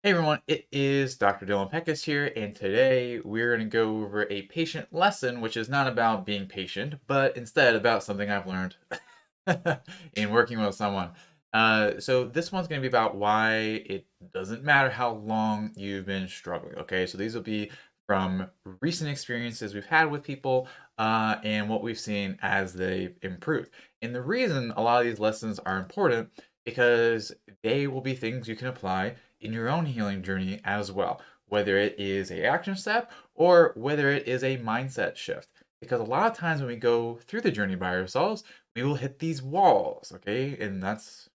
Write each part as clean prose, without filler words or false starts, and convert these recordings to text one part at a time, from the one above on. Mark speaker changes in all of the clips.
Speaker 1: Hey everyone, it is Dr. Dylan Peckus here, and today we're going to go over a patient lesson, which is not about being patient, but instead about something I've learned in working with someone. So this one's going to be about why it doesn't matter how long you've been struggling. Okay, so these will be from recent experiences we've had with people and what we've seen as they improve. And the reason a lot of these lessons are important because they will be things you can apply in your own healing journey as well, whether it is a action step or whether it is a mindset shift. Because a lot of times when we go through the journey by ourselves, we will hit these walls, okay? And that's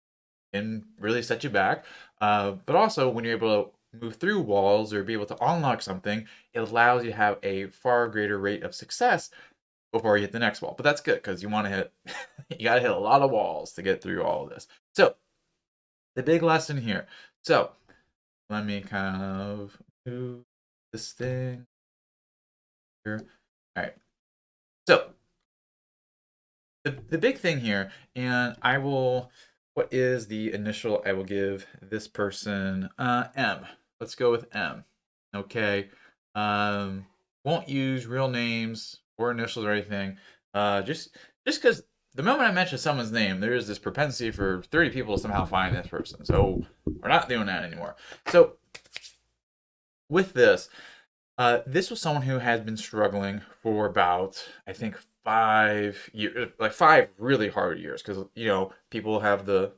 Speaker 1: can really set you back. But also, when you're able to move through walls or be able to unlock something, it allows you to have a far greater rate of success before you hit the next wall. But that's good because you want to hit, you got to hit a lot of walls to get through all of this. So, the big lesson here. So, let me kind of move this thing here. All right. So the big thing here, and I will, what is the initial I will give this person? M. Let's go with M. Okay. Um, won't use real names or initials or anything. Just because the moment I mention someone's name, there is this propensity for 30 people to somehow find this person. So we're not doing that anymore. So with this, this was someone who had been struggling for about, I think, 5 years, like 5 really hard years, because people have the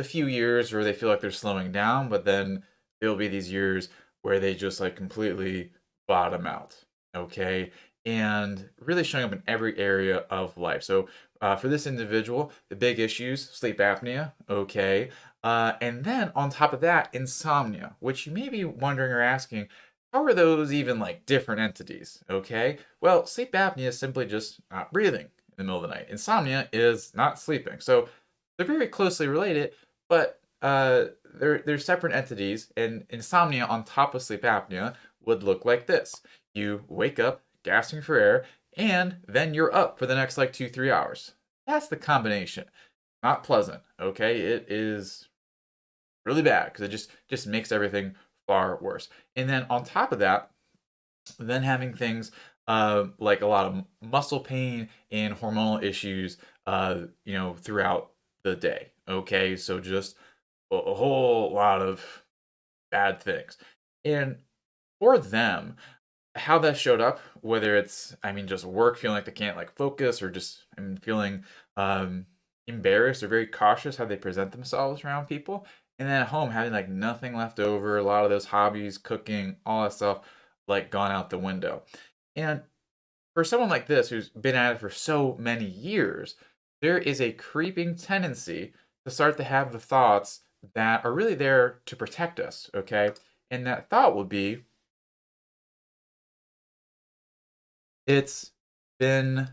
Speaker 1: few years where they feel like they're slowing down, but then there'll be these years where they just like completely bottom out. Okay, and really showing up in every area of life. So for this individual, the big issues: sleep apnea. Okay, and then on top of that, insomnia, which you may be wondering or asking, how are those even like different entities? Okay. Well, sleep apnea is simply just not breathing in the middle of the night. Insomnia is not sleeping. So they're very closely related, but they're separate entities. And insomnia on top of sleep apnea would look like this: you wake up gasping for air, and then you're up for the next like 2-3 hours. That's the combination. Not pleasant. Okay, it is really bad because it just makes everything far worse. And then on top of that, then having things like a lot of muscle pain and hormonal issues, throughout the day. Okay, so just a whole lot of bad things. And for them, how that showed up, whether it's, I mean, just work, feeling like they can't like focus, or just, I mean, feeling embarrassed or very cautious how they present themselves around people. And then at home, having like nothing left over, a lot of those hobbies, cooking, all that stuff, like gone out the window. And for someone like this who's been at it for so many years, there is a creeping tendency to start to have the thoughts that are really there to protect us, okay? And that thought would be, it's been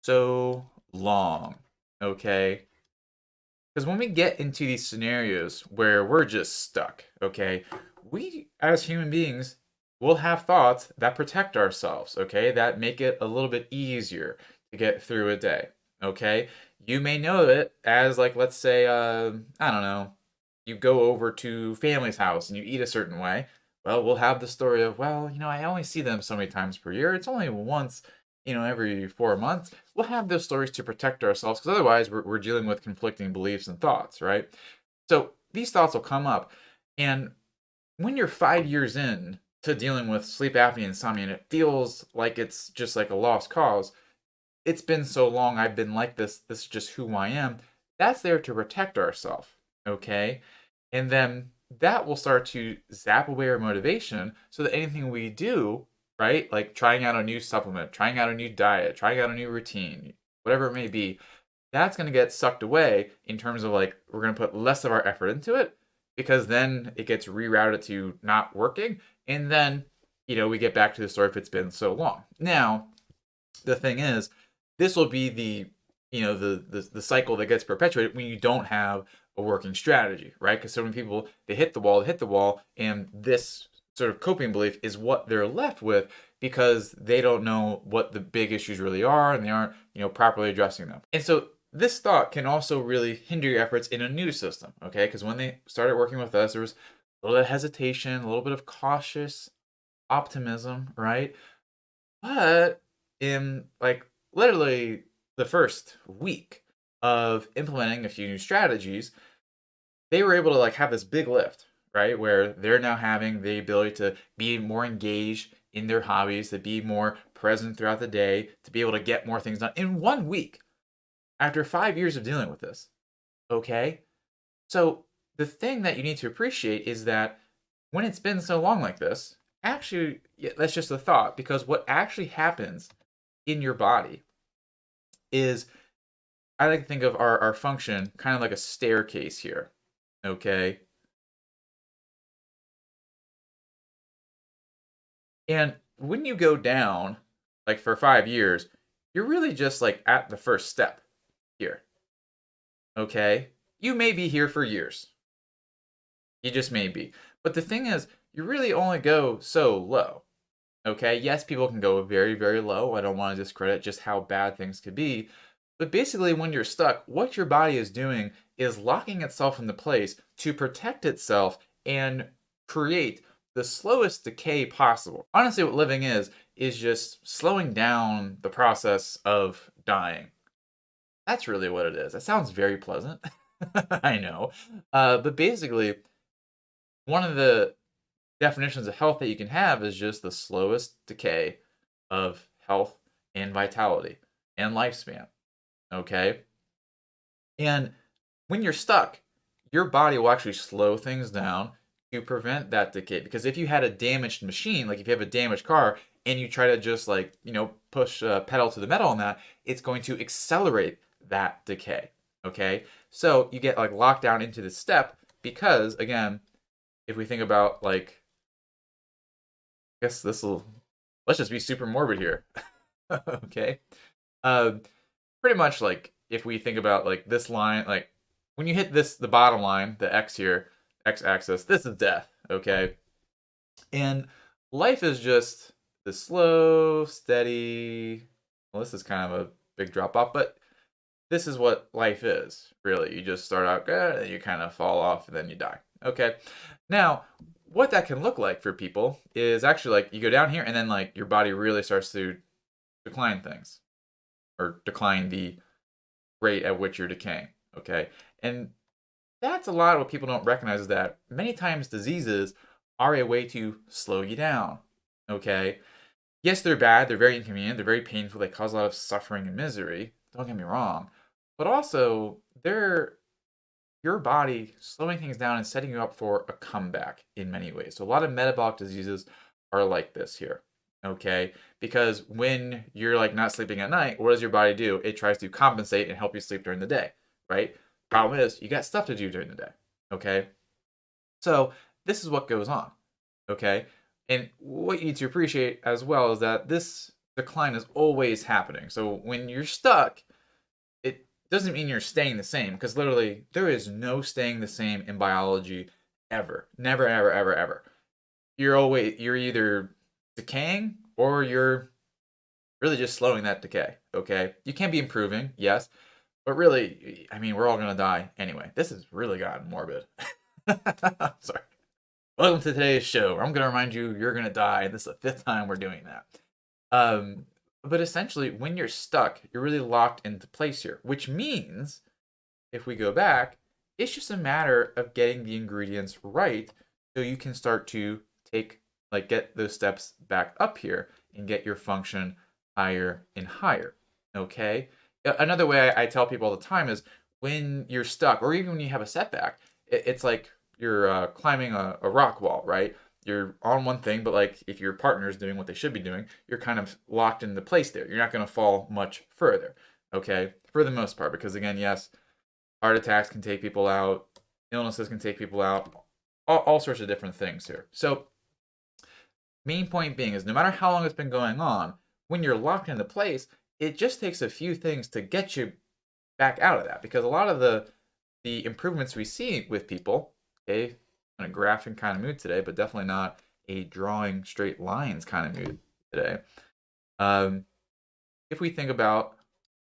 Speaker 1: so long, okay? Because when we get into these scenarios where we're just stuck, okay, we as human beings will have thoughts that protect ourselves, okay, that make it a little bit easier to get through a day, okay? You may know it as, like, let's say, I don't know, you go over to family's house and you eat a certain way. Well, we'll have the story of, well, I only see them so many times per year. It's only once, every 4 months. We'll have those stories to protect ourselves because otherwise we're dealing with conflicting beliefs and thoughts, right? So these thoughts will come up. And when you're 5 years in to dealing with sleep apnea and insomnia, and it feels like it's just like a lost cause, it's been so long, I've been like this is just who I am. That's there to protect ourselves, okay? And then that will start to zap away our motivation so that anything we do, right, like trying out a new supplement, trying out a new diet, trying out a new routine, whatever it may be, that's going to get sucked away in terms of like we're going to put less of our effort into it because then it gets rerouted to not working. And then, we get back to the story if it's been so long. Now, the thing is, this will be the cycle that gets perpetuated when you don't have a working strategy, right? Because so many people, they hit the wall, and this sort of coping belief is what they're left with because they don't know what the big issues really are and they aren't properly addressing them. And so this thought can also really hinder your efforts in a new system, okay? Because when they started working with us, there was a little bit of hesitation, a little bit of cautious optimism, right? But in like literally the first week of implementing a few new strategies, they were able to like have this big lift, right? Where they're now having the ability to be more engaged in their hobbies, to be more present throughout the day, to be able to get more things done in 1 week after 5 years of dealing with this. Okay? So the thing that you need to appreciate is that when it's been so long like this, actually, yeah, that's just a thought because what actually happens in your body is I like to think of our function kind of like a staircase here. Okay? And when you go down, like for 5 years, you're really just like at the first step here. Okay? You may be here for years. You just may be. But the thing is, you really only go so low. Okay? Yes, people can go very, very low. I don't want to discredit just how bad things could be. But basically, when you're stuck, what your body is doing is locking itself into place to protect itself and create the slowest decay possible. Honestly, what living is just slowing down the process of dying. That's really what it is. That sounds very pleasant. I know. But basically, one of the definitions of health that you can have is just the slowest decay of health and vitality and lifespan. Okay? And when you're stuck, your body will actually slow things down to prevent that decay. Because if you had a damaged machine, like if you have a damaged car and you try to just like, push pedal to the metal on that, it's going to accelerate that decay. Okay? So you get like locked down into this step because, again, if we think about like, I guess let's just be super morbid here. Okay? Um, Pretty much like if we think about like this line, like when you hit the bottom line, the x here, x axis, this is death. Okay, and life is just the slow, steady. Well, this is kind of a big drop off, but this is what life is. Really, you just start out good, and you kind of fall off, and then you die. Okay, now what that can look like for people is actually like you go down here, and then like your body really starts to decline things or decline the rate at which you're decaying. Okay. And that's a lot of what people don't recognize is that many times diseases are a way to slow you down. Okay. Yes, they're bad, they're very inconvenient, they're very painful, they cause a lot of suffering and misery. Don't get me wrong. But also, they're your body slowing things down and setting you up for a comeback in many ways. So a lot of metabolic diseases are like this here. Okay? Because when you're like not sleeping at night, what does your body do? It tries to compensate and help you sleep during the day, right? Problem is, you got stuff to do during the day. Okay? So this is what goes on. Okay? And what you need to appreciate as well is that this decline is always happening. So when you're stuck, it doesn't mean you're staying the same because literally there is no staying the same in biology ever. Never, ever, ever, ever. You're either decaying or you're really just slowing that decay. Okay, you can be improving, yes, but really, I mean, we're all gonna die anyway. This has really gotten morbid. Sorry. Welcome to today's show. I'm gonna remind you you're gonna die. This is the fifth time we're doing that. Um, but essentially, when you're stuck, you're really locked into place here, which means if we go back, it's just a matter of getting the ingredients right so you can start to get those steps back up here and get your function higher and higher. Okay? Another way I tell people all the time is when you're stuck, or even when you have a setback, it's like you're climbing a rock wall, right? You're on one thing, but like if your partner is doing what they should be doing, you're kind of locked into place there. You're not going to fall much further, okay? For the most part, because again, yes, heart attacks can take people out, illnesses can take people out, all sorts of different things here. So, main point being is no matter how long it's been going on, when you're locked into place, it just takes a few things to get you back out of that. Because a lot of the improvements we see with people, okay, in a graphing kind of mood today, but definitely not a drawing straight lines kind of mood today. Um, if we think about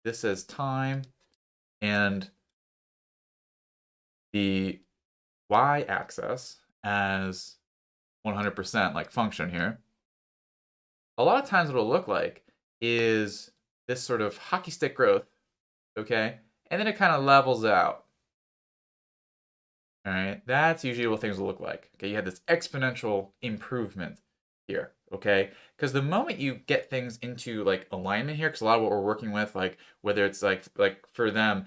Speaker 1: this as time And the y-axis as 100% like function here, a lot of times what it'll look like is this sort of hockey stick growth, okay? And then it kind of levels out. All right, that's usually what things will look like. Okay, you have this exponential improvement here, okay? Because the moment you get things into like alignment here, because a lot of what we're working with, like whether it's like for them,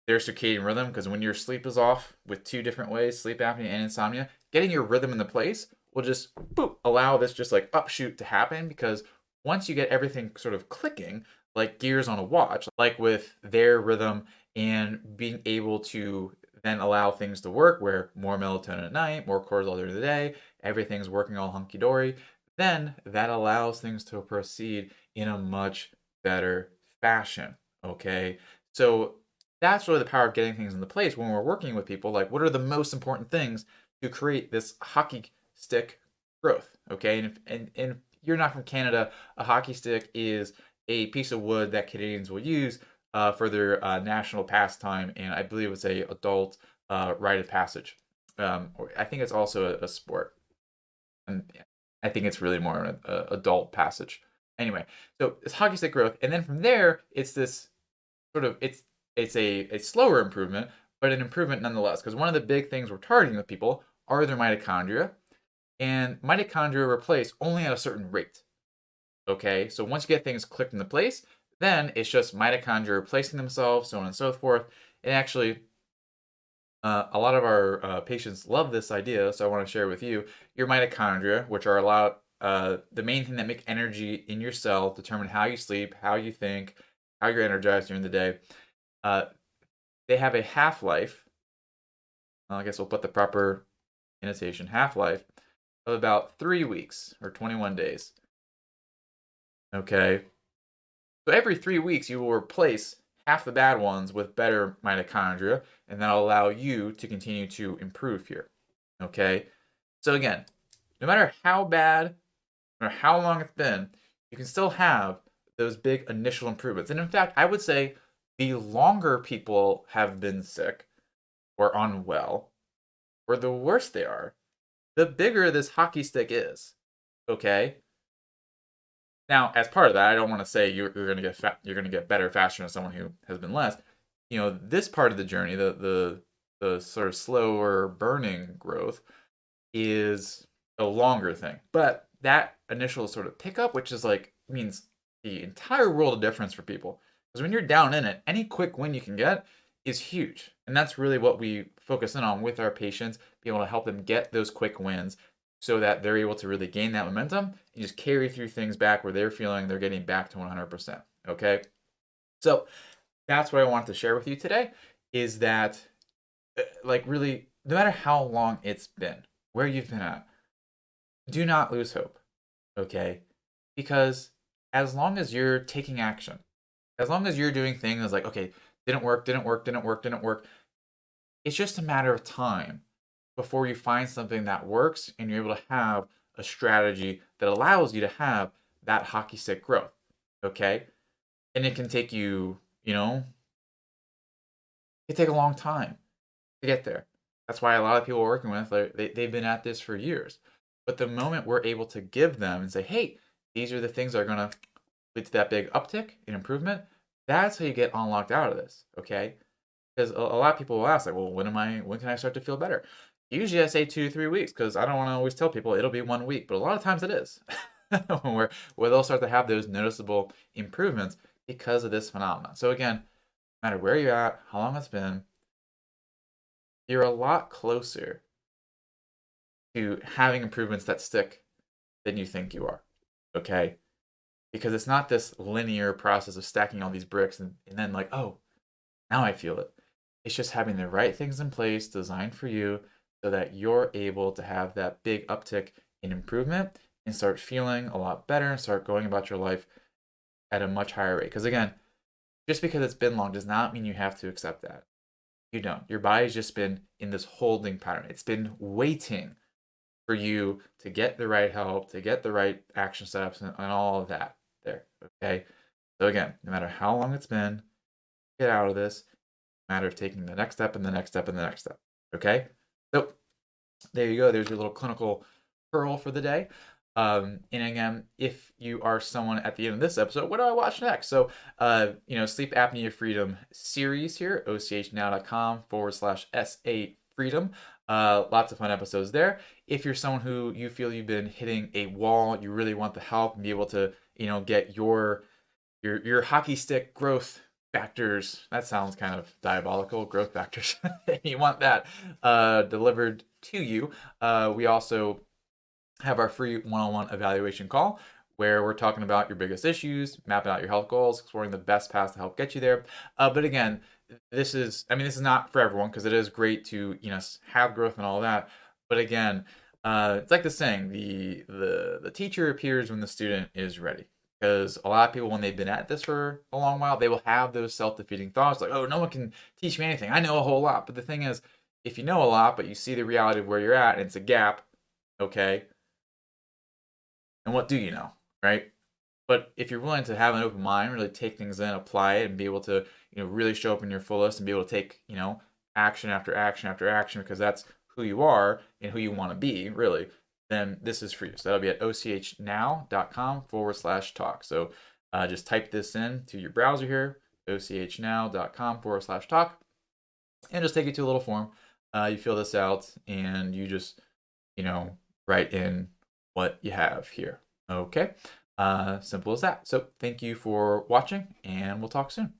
Speaker 1: their circadian rhythm, because when your sleep is off with two different ways, sleep apnea and insomnia, getting your rhythm into place will just boop, allow this just like upshoot to happen. Because once you get everything sort of clicking, like gears on a watch, like with their rhythm and being able to then allow things to work where more melatonin at night, more cortisol during the day, everything's working all hunky dory, then that allows things to proceed in a much better fashion. Okay. So that's really the power of getting things into place when we're working with people. Like, what are the most important things to create this hockey stick growth? Okay, and if you're not from Canada, a hockey stick is a piece of wood that Canadians will use for their national pastime, and I believe it's a adult rite of passage. Or I think it's also a sport, and I think it's really more an adult passage. Anyway, so it's hockey stick growth, and then from there, it's this sort of it's a slower improvement, but an improvement nonetheless. Because one of the big things we're targeting with people are their mitochondria, and mitochondria replace only at a certain rate. Okay, so once you get things clicked into place, then it's just mitochondria replacing themselves, so on and so forth. And actually, a lot of our patients love this idea, so I want to share with you your mitochondria, which are a lot the main thing that make energy in your cell, determine how you sleep, how you think, how you're energized during the day. Uh, they have a half-life. Well, I guess we'll put the proper annotation half-life of about 3 weeks or 21 days. Okay, so every 3 weeks you will replace half the bad ones with better mitochondria, and that'll allow you to continue to improve here. Okay, so again, no matter how bad or how long it's been, you can still have those big initial improvements. And in fact, I would say the longer people have been sick or unwell, or the worse they are, the bigger this hockey stick is. Okay. Now, as part of that, I don't want to say you're going to get you're going to get better faster than someone who has been less. You know, this part of the journey, the sort of slower burning growth, is a longer thing. But that initial sort of pickup, which is like means the entire world of difference for people. Because when you're down in it, any quick win you can get is huge. And that's really what we focus in on with our patients, be able to help them get those quick wins so that they're able to really gain that momentum and just carry through things back where they're feeling they're getting back to 100%. Okay. So that's what I wanted to share with you today is that, like, really, no matter how long it's been, where you've been at, do not lose hope, okay? Because as long as you're taking action, as long as you're doing things like, okay, didn't work, didn't work, didn't work, didn't work, it's just a matter of time before you find something that works and you're able to have a strategy that allows you to have that hockey stick growth, okay? And it can take you, it can take a long time to get there. That's why a lot of people we're working with, like, they've been at this for years. But the moment we're able to give them and say, hey, these are the things that are going to lead to that big uptick in improvement, that's how you get unlocked out of this, okay? Because a lot of people will ask, like, well, when can I start to feel better? Usually I say 2 to 3 weeks because I don't want to always tell people it'll be 1 week, but a lot of times it is. where they'll start to have those noticeable improvements because of this phenomenon. So again, no matter where you're at, how long it's been, you're a lot closer to having improvements that stick than you think you are. Okay? Because it's not this linear process of stacking all these bricks and then, like, oh, now I feel it. It's just having the right things in place designed for you so that you're able to have that big uptick in improvement and start feeling a lot better and start going about your life at a much higher rate. Because again, just because it's been long does not mean you have to accept that. You don't. Your body's just been in this holding pattern. It's been waiting for you to get the right help, to get the right action steps, and all of that there. Okay. So again, no matter how long it's been, get out of this. matter of taking the next step and the next step and the next step. Okay? So there you go. There's your little clinical pearl for the day. And again, if you are someone at the end of this episode, what do I watch next? So, Sleep Apnea Freedom series here, ochnow.com/SA Freedom. Lots of fun episodes there. If you're someone who you feel you've been hitting a wall, you really want the help and be able to, get your hockey stick growth factors. That sounds kind of diabolical. Growth factors. You want that delivered to you. We also have our free one-on-one evaluation call where we're talking about your biggest issues, mapping out your health goals, exploring the best paths to help get you there. But again, this is not for everyone because it is great to have growth and all that. But again, it's like the saying, the teacher appears when the student is ready. Because a lot of people, when they've been at this for a long while, they will have those self-defeating thoughts like, "Oh, no one can teach me anything. I know a whole lot." But the thing is, if you know a lot, but you see the reality of where you're at, and it's a gap, okay, and what do you know, right? But if you're willing to have an open mind, really take things in, apply it, and be able to, really show up in your fullest and be able to take, action after action after action, because that's who you are and who you want to be, really, then this is for you. So that'll be at ochnow.com/talk. So just type this in to your browser here, ochnow.com/talk, and just take it to a little form. You fill this out and you just, write in what you have here. Okay. Simple as that. So thank you for watching, and we'll talk soon.